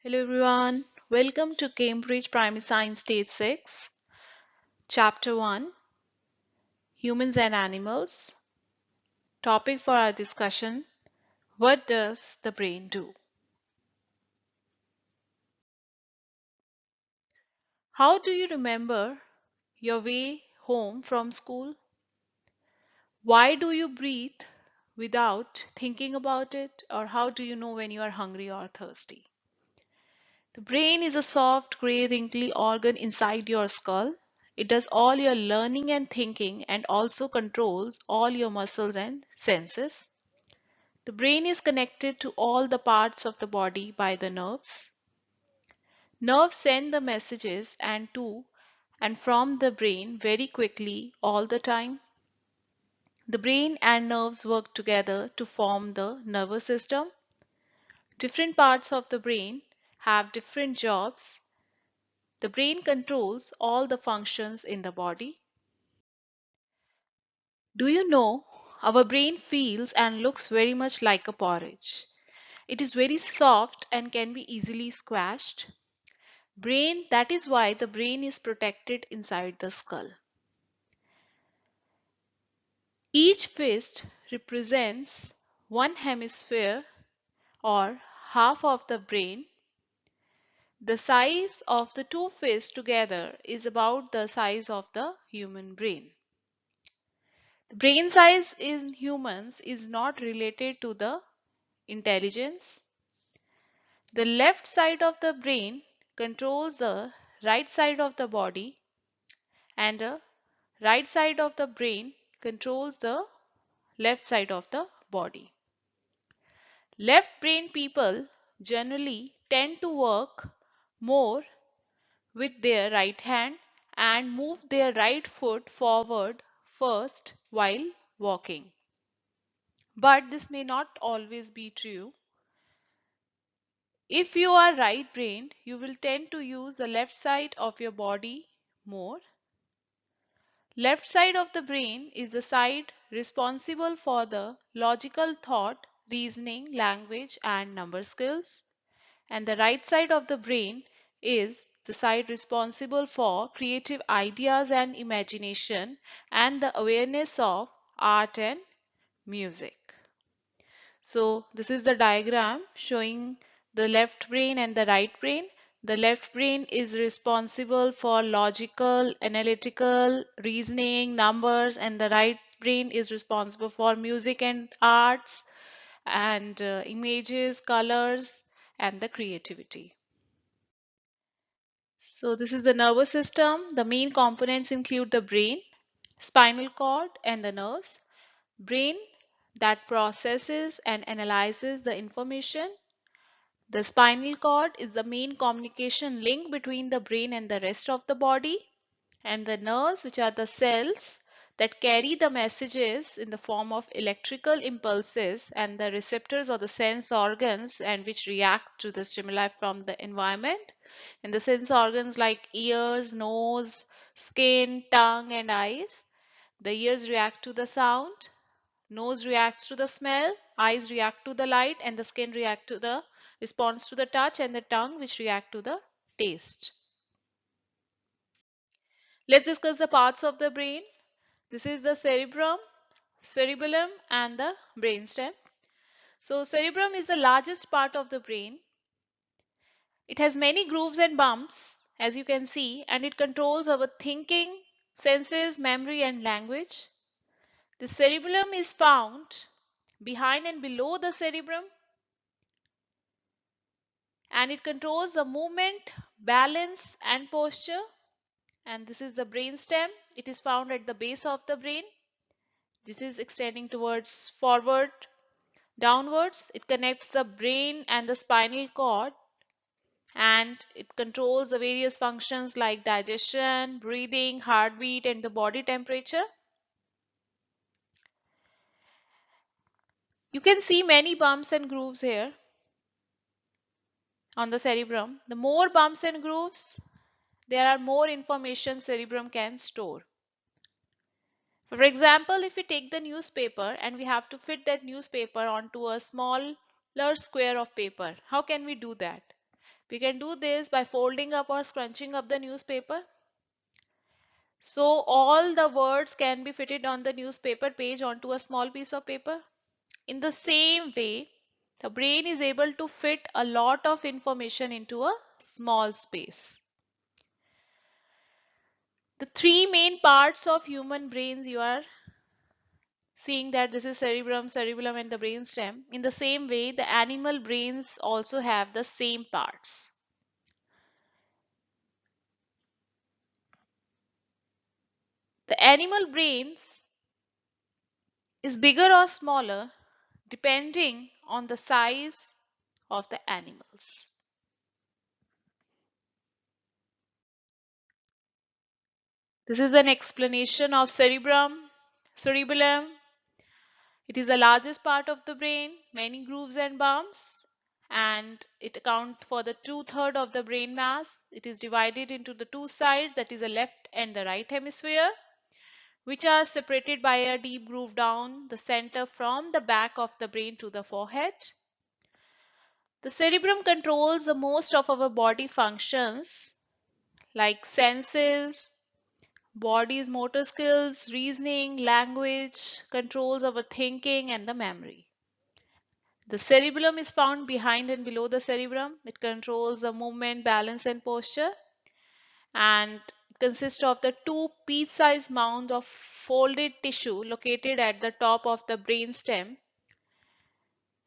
Hello everyone, welcome to Cambridge Primary Science Stage 6, Chapter 1, Humans and Animals. Topic for our discussion, what does the brain do? How do you remember your way home from school? Why do you breathe without thinking about it? Or how do you know when you are hungry or thirsty? The brain is a soft, gray, wrinkly organ inside your skull. It does all your learning and thinking and also controls all your muscles and senses. The brain is connected to all the parts of the body by the nerves. Nerves send the messages and to and from the brain very quickly all the time. The brain and nerves work together to form the nervous system. Different parts of the brain have different jobs. The brain controls all the functions in the body. Do you know our brain feels and looks very much like a porridge? It is very soft and can be easily squashed. That is why the brain is protected inside the skull. Each fist represents one hemisphere or half of the brain. The size of the two fists together is about the size of the human brain. The brain size in humans is not related to the intelligence. The left side of the brain controls the right side of the body, and the right side of the brain controls the left side of the body. Left brain people generally tend to work more with their right hand and move their right foot forward first while walking. But this may not always be true. If you are right brained, you will tend to use the left side of your body more. Left side of the brain is the side responsible for the logical thought, reasoning, language, and number skills. And the right side of the brain is the side responsible for creative ideas and imagination and the awareness of art and music. So this is the diagram showing the left brain and the right brain. The left brain is responsible for logical, analytical, reasoning, numbers, and the right brain is responsible for music and arts and images, colors, and the creativity. So this is the nervous system. The main components include the brain, spinal cord, and the nerves. Brain that processes and analyzes the information. The spinal cord is the main communication link between the brain and the rest of the body, and the nerves, which are the cells that carry the messages in the form of electrical impulses, and the receptors or the sense organs and which react to the stimuli from the environment. And the sense organs like ears, nose, skin, tongue, and eyes. The ears react to the sound, nose reacts to the smell, eyes react to the light, and the skin react to the response to the touch, and the tongue which react to the taste. Let's discuss the parts of the brain. This is the cerebellum, and the brainstem. So cerebrum is the largest part of the brain. It has many grooves and bumps, as you can see, and it controls our thinking, senses, memory, and language. The cerebellum is found behind and below the cerebrum, and it controls the movement, balance, and posture. And this is the brainstem. It is found at the base of the brain. This is extending towards forward, downwards. It connects the brain and the spinal cord, and it controls the various functions like digestion, breathing, heartbeat, and the body temperature. You can see many bumps and grooves here on the cerebrum. The more bumps and grooves, there are more information cerebrum can store. For example, if we take the newspaper and we have to fit that newspaper onto a smaller square of paper, how can we do that? We can do this by folding up or scrunching up the newspaper. So all the words can be fitted on the newspaper page onto a small piece of paper. In the same way, the brain is able to fit a lot of information into a small space. The three main parts of human brains, you are seeing that this is cerebellum and the brainstem. In the same way, the animal brains also have the same parts. The animal brains is bigger or smaller depending on the size of the animals. This is an explanation of cerebellum. It is the largest part of the brain, many grooves and bumps, and it accounts for the two-thirds of the brain mass. It is divided into the two sides, that is the left and the right hemisphere, which are separated by a deep groove down the center from the back of the brain to the forehead. The cerebrum controls the most of our body functions like senses, body's motor skills, reasoning, language, controls our thinking and the memory. The cerebellum is found behind and below the cerebrum. It controls the movement, balance and posture, and it consists of the two peach-sized mounds of folded tissue located at the top of the brainstem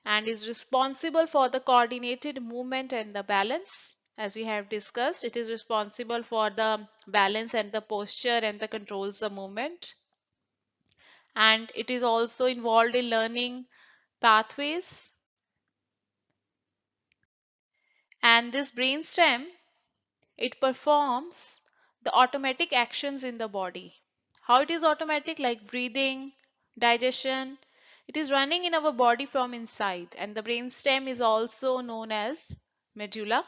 and is responsible for the coordinated movement and the balance. As we have discussed, it is responsible for the balance and the posture and the controls the movement. And it is also involved in learning pathways. And this brainstem, it performs the automatic actions in the body. How it is automatic? Like breathing, digestion. It is running in our body from inside, and the brainstem is also known as medulla.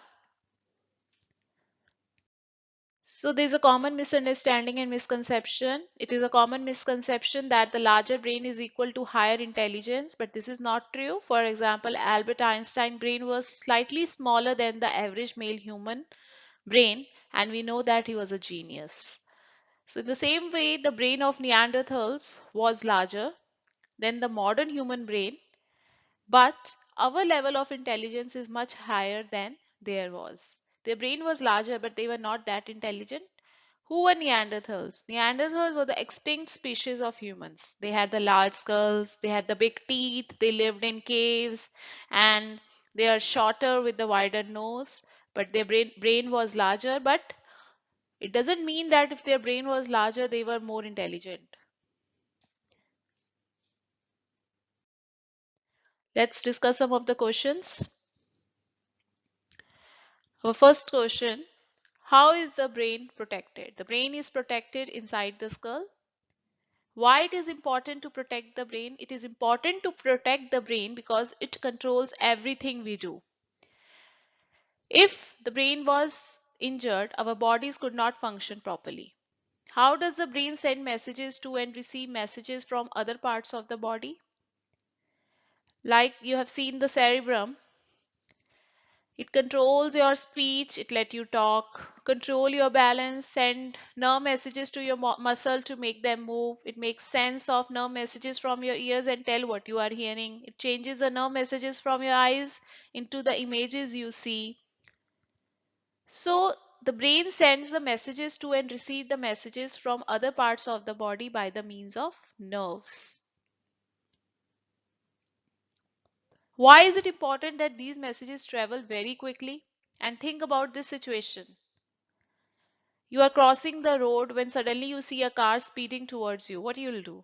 So there is a common misunderstanding and misconception. It is a common misconception that the larger brain is equal to higher intelligence, but this is not true. For example, Albert Einstein's brain was slightly smaller than the average male human brain, and we know that he was a genius. So in the same way, the brain of Neanderthals was larger than the modern human brain, but our level of intelligence is much higher than theirs was. Their brain was larger, but they were not that intelligent. Who were Neanderthals? Neanderthals were the extinct species of humans. They had the large skulls, they had the big teeth, they lived in caves, and they are shorter with the wider nose. But their brain was larger, but it doesn't mean that if their brain was larger, they were more intelligent. Let's discuss some of the questions. Our first question: how is the brain protected? The brain is protected inside the skull. Why it is important to protect the brain? It is important to protect the brain because it controls everything we do. If the brain was injured, our bodies could not function properly. How does the brain send messages to and receive messages from other parts of the body? Like you have seen the cerebrum, it controls your speech, it let you talk, control your balance, send nerve messages to your muscle to make them move. It makes sense of nerve messages from your ears and tell what you are hearing. It changes the nerve messages from your eyes into the images you see. So the brain sends the messages to and receive the messages from other parts of the body by the means of nerves. Why is it important that these messages travel very quickly? And think about this situation. You are crossing the road when suddenly you see a car speeding towards you. What you'll do?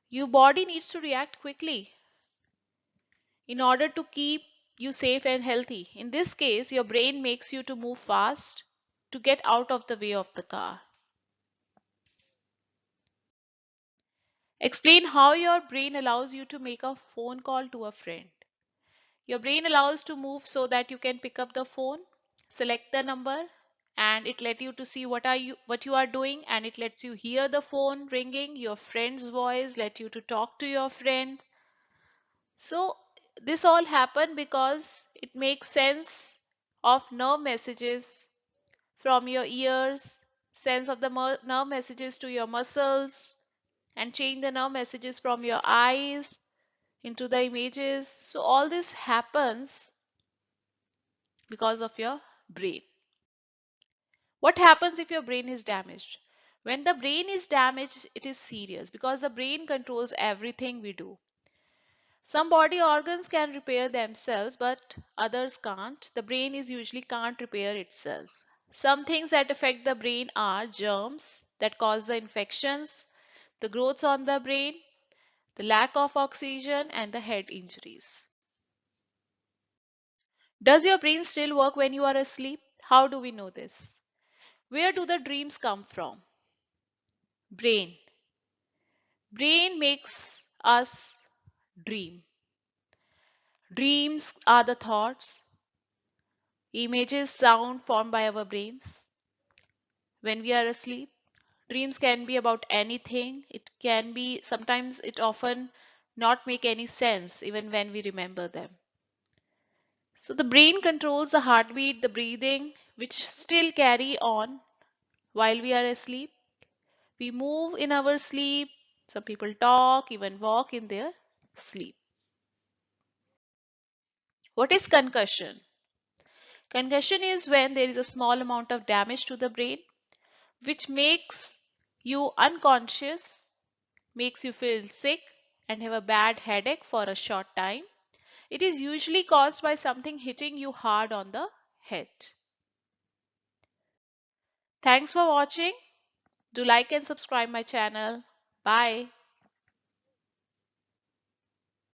Your body needs to react quickly in order to keep you safe and healthy. In this case, your brain makes you to move fast to get out of the way of the car. Explain how your brain allows you to make a phone call to a friend. Your brain allows to move so that you can pick up the phone, select the number, and it let you to see what you are doing, and it lets you hear the phone ringing, your friend's voice, let you to talk to your friend. So this all happened because it makes sense of nerve messages from your ears, sense of the nerve messages to your muscles, and change the nerve messages from your eyes into the images. So all this happens because of your brain. What happens if your brain is damaged? When the brain is damaged, it is serious because the brain controls everything we do. Some body organs can repair themselves, but others can't. The brain is usually can't repair itself. Some things that affect the brain are germs that cause the infections, the growths on the brain, the lack of oxygen, and the head injuries. Does your brain still work when you are asleep? How do we know this? Where do the dreams come from? Brain. Brain makes us dream. Dreams are the thoughts, images, sound formed by our brains. When we are asleep, dreams can be about anything. It can be, sometimes it often not make any sense even when we remember them. So the brain controls the heartbeat, the breathing, which still carry on while we are asleep. We move in our sleep. Some people talk, even walk in their sleep. What is concussion? Concussion is when there is a small amount of damage to the brain which makes you unconscious, makes you feel sick and have a bad headache for a short time. It is usually caused by something hitting you hard on the head. Thanks for watching. Do like and subscribe my channel. Bye.